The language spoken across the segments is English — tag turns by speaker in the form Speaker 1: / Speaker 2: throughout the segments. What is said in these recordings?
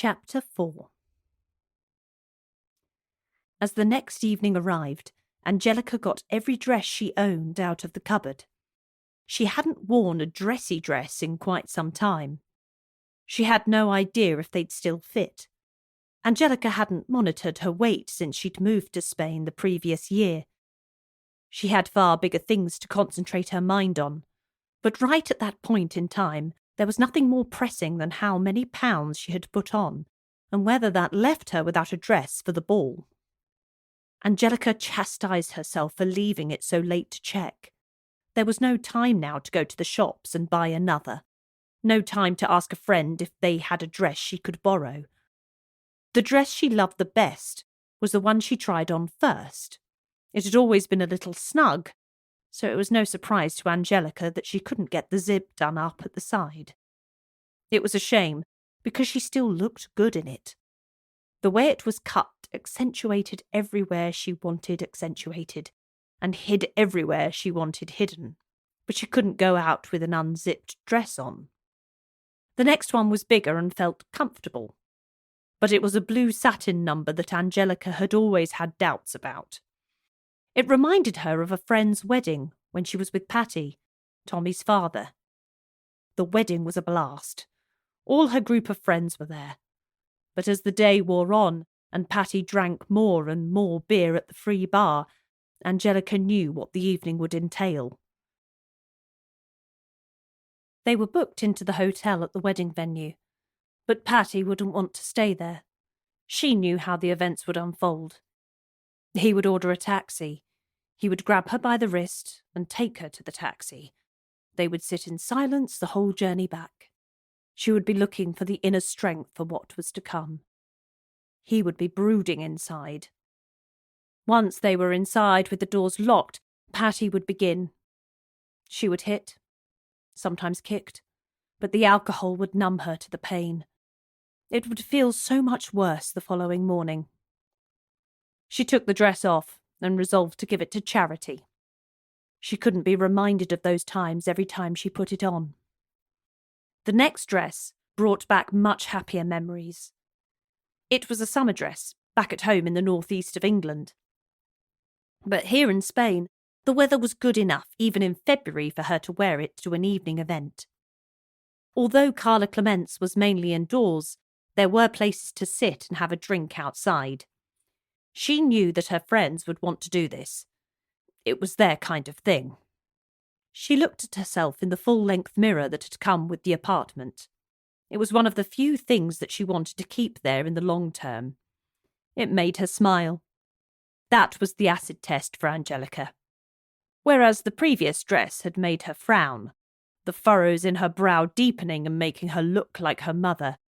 Speaker 1: Chapter 4. As the next evening arrived, Angelica got every dress she owned out of the cupboard. She hadn't worn a dressy dress in quite some time. She had no idea if they'd still fit. Angelica hadn't monitored her weight since she'd moved to Spain the previous year. She had far bigger things to concentrate her mind on, but right at that point in time, there was nothing more pressing than how many pounds she had put on, and whether that left her without a dress for the ball. Angelica chastised herself for leaving it so late to check. There was no time now to go to the shops and buy another. No time to ask a friend if they had a dress she could borrow. The dress she loved the best was the one she tried on first. It had always been a little snug, so it was no surprise to Angelica that she couldn't get the zip done up at the side. It was a shame, because she still looked good in it. The way it was cut accentuated everywhere she wanted accentuated, and hid everywhere she wanted hidden, but she couldn't go out with an unzipped dress on. The next one was bigger and felt comfortable, but it was a blue satin number that Angelica had always had doubts about. It reminded her of a friend's wedding when she was with Patty, Tommy's father. The wedding was a blast. All her group of friends were there. But as the day wore on, and Patty drank more and more beer at the free bar, Angelica knew what the evening would entail. They were booked into the hotel at the wedding venue, but Patty wouldn't want to stay there. She knew how the events would unfold. He would order a taxi. He would grab her by the wrist and take her to the taxi. They would sit in silence the whole journey back. She would be looking for the inner strength for what was to come. He would be brooding inside. Once they were inside with the doors locked, Patty would begin. She would hit, sometimes kicked, but the alcohol would numb her to the pain. It would feel so much worse the following morning. She took the dress off and resolved to give it to charity. She couldn't be reminded of those times every time she put it on. The next dress brought back much happier memories. It was a summer dress, back at home in the northeast of England. But here in Spain, the weather was good enough even in February for her to wear it to an evening event. Although Carla Clement's was mainly indoors, there were places to sit and have a drink outside. She knew that her friends would want to do this. It was their kind of thing. She looked at herself in the full-length mirror that had come with the apartment. It was one of the few things that she wanted to keep there in the long term. It made her smile. That was the acid test for Angelica. Whereas the previous dress had made her frown, the furrows in her brow deepening and making her look like her mother.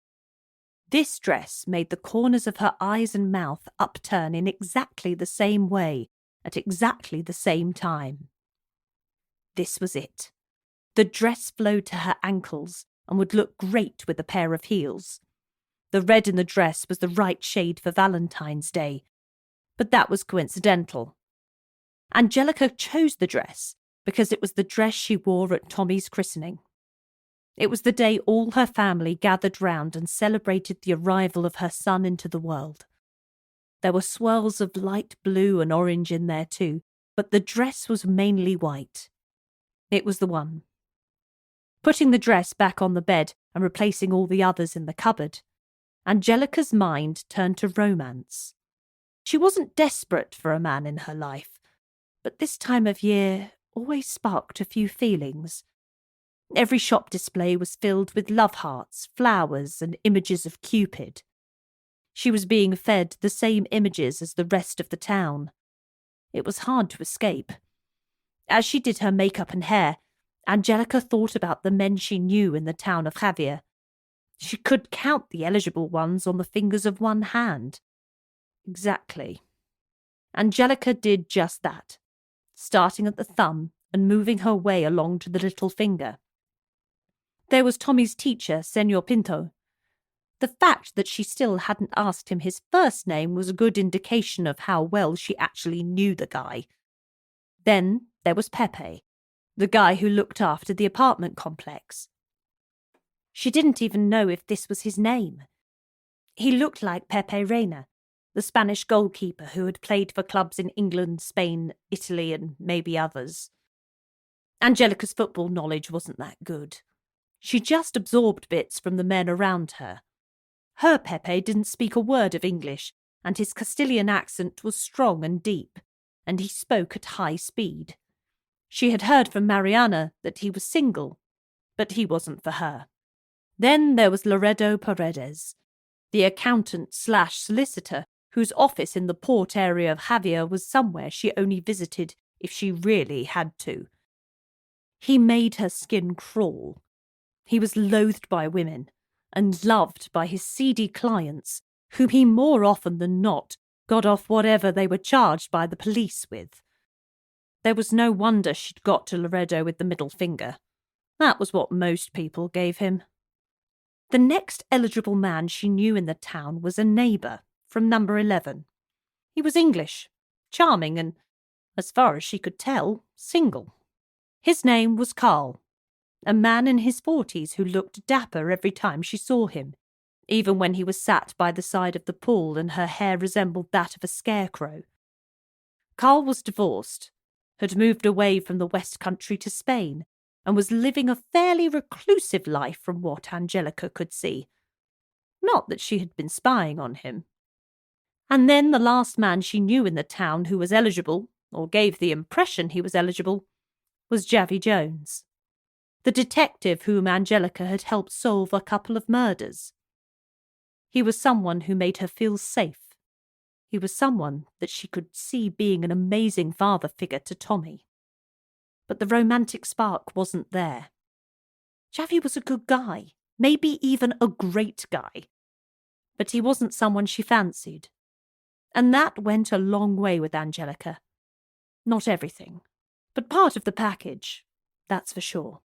Speaker 1: This dress made the corners of her eyes and mouth upturn in exactly the same way, at exactly the same time. This was it. The dress flowed to her ankles and would look great with a pair of heels. The red in the dress was the right shade for Valentine's Day, but that was coincidental. Angelica chose the dress because it was the dress she wore at Tommy's christening. It was the day all her family gathered round and celebrated the arrival of her son into the world. There were swirls of light blue and orange in there too, but the dress was mainly white. It was the one. Putting the dress back on the bed and replacing all the others in the cupboard, Angelica's mind turned to romance. She wasn't desperate for a man in her life, but this time of year always sparked a few feelings. Every shop display was filled with love hearts, flowers, and images of Cupid. She was being fed the same images as the rest of the town. It was hard to escape. As she did her makeup and hair, Angelica thought about the men she knew in the town of Javier. She could count the eligible ones on the fingers of one hand. Exactly. Angelica did just that, starting at the thumb and moving her way along to the little finger. There was Tommy's teacher, Senor Pinto. The fact that she still hadn't asked him his first name was a good indication of how well she actually knew the guy. Then there was Pepe, the guy who looked after the apartment complex. She didn't even know if this was his name. He looked like Pepe Reina, the Spanish goalkeeper who had played for clubs in England, Spain, Italy, and maybe others. Angelica's football knowledge wasn't that good. She just absorbed bits from the men around her. Her Pepe didn't speak a word of English, and his Castilian accent was strong and deep, and he spoke at high speed. She had heard from Mariana that he was single, but he wasn't for her. Then there was Laredo Paredes, the accountant/solicitor whose office in the port area of Javier was somewhere she only visited if she really had to. He made her skin crawl. He was loathed by women and loved by his seedy clients, whom he more often than not got off whatever they were charged by the police with. There was no wonder she'd got to Laredo with the middle finger. That was what most people gave him. The next eligible man she knew in the town was a neighbour from number 11. He was English, charming and, as far as she could tell, single. His name was Carl, a man in his 40s who looked dapper every time she saw him, even when he was sat by the side of the pool and her hair resembled that of a scarecrow. Carl was divorced, had moved away from the West Country to Spain, and was living a fairly reclusive life from what Angelica could see. Not that she had been spying on him. And then the last man she knew in the town who was eligible, or gave the impression he was eligible, was Javi Jones, the detective whom Angelica had helped solve a couple of murders. He was someone who made her feel safe. He was someone that she could see being an amazing father figure to Tommy. But the romantic spark wasn't there. Javi was a good guy, maybe even a great guy. But he wasn't someone she fancied. And that went a long way with Angelica. Not everything, but part of the package, that's for sure.